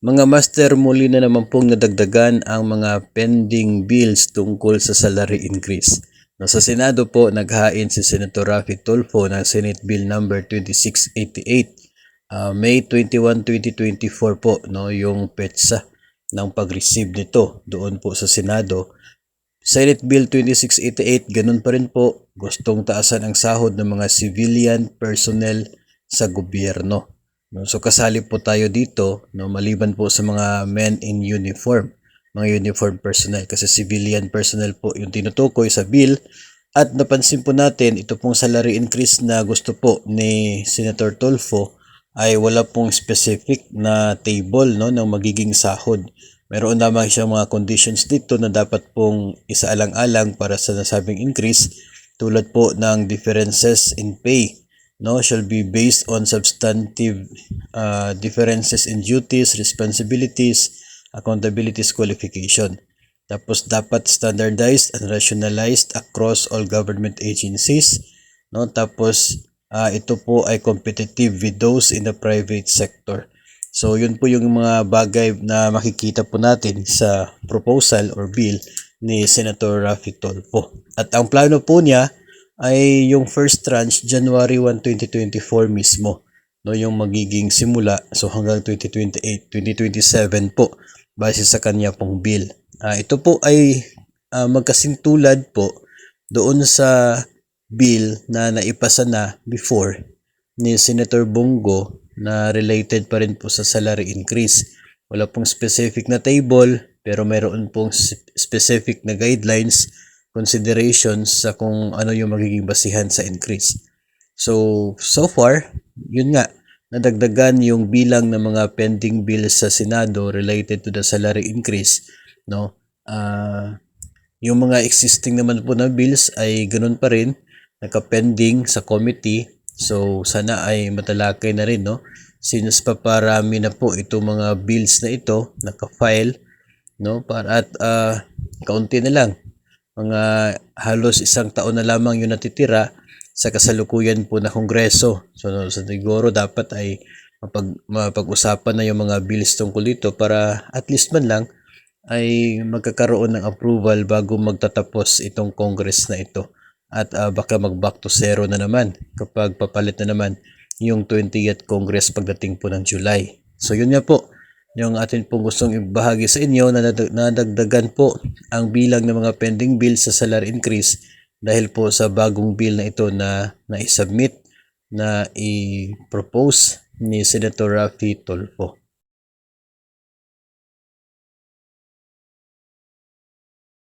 Mga master, muli na naman pong nadagdagan ang mga pending bills tungkol sa salary increase. Sa Senado po, naghain si Senator Raffy Tulfo ng Senate Bill number 2688, May 21, 2024 po, yung petsa ng pag-receive nito doon po sa Senado. Senate Bill 2688, ganun pa rin po, gustong taasan ang sahod ng mga civilian personnel sa gobyerno. So kasali po tayo dito, maliban po sa mga men in uniform, mga uniform personnel, kasi civilian personnel po yung tinutukoy sa bill. At napansin po natin, ito pong salary increase na gusto po ni Senator Tulfo ay wala pong specific na table ng magiging sahod. Meron naman siyang mga conditions dito na dapat pong isaalang-alang para sa nasabing increase, tulad po ng differences in pay shall be based on substantive differences in duties, responsibilities, accountabilities, qualification. Tapos dapat standardized and rationalized across all government agencies. Tapos ito po ay competitive with those in the private sector. So yun po yung mga bagay na makikita po natin sa proposal or bill ni Senator Raffy Tulfo. At ang plano po niya ay yung first tranche January 1, 2024 mismo, yung magiging simula, so hanggang 2028, 2027 po base sa kanya pong bill. Ito po ay magkasintulad po doon sa bill na naipasa na before ni Senator Bongo na related pa rin po sa salary increase. Wala pong specific na table, pero mayroon pong specific na guidelines, considerations sa kung ano yung magiging basihan sa increase. So far, yun nga, nadagdagan yung bilang ng mga pending bills sa Senado related to the salary increase. Yung mga existing naman po na bills ay ganun pa rin, nakapending sa committee. So sana ay matalakay na rin, since paparami na po itong mga bills na ito nakafile, para at kaunti na lang, mga halos isang taon na lamang yung natitira sa kasalukuyan po na kongreso. So siguro dapat ay mapag-usapan na yung mga bills tungkol dito para at least man lang ay magkakaroon ng approval bago magtatapos itong congress na ito. At baka mag-back to zero na naman kapag papalit na naman yung 20th Congress pagdating po ng July. So yun nga po, yung atin pong gustong ibahagi sa inyo na nadagdagan po ang bilang ng mga pending bills sa salary increase dahil po sa bagong bill na ito na i-submit, na i-propose ni Senator Raffy Tulfo.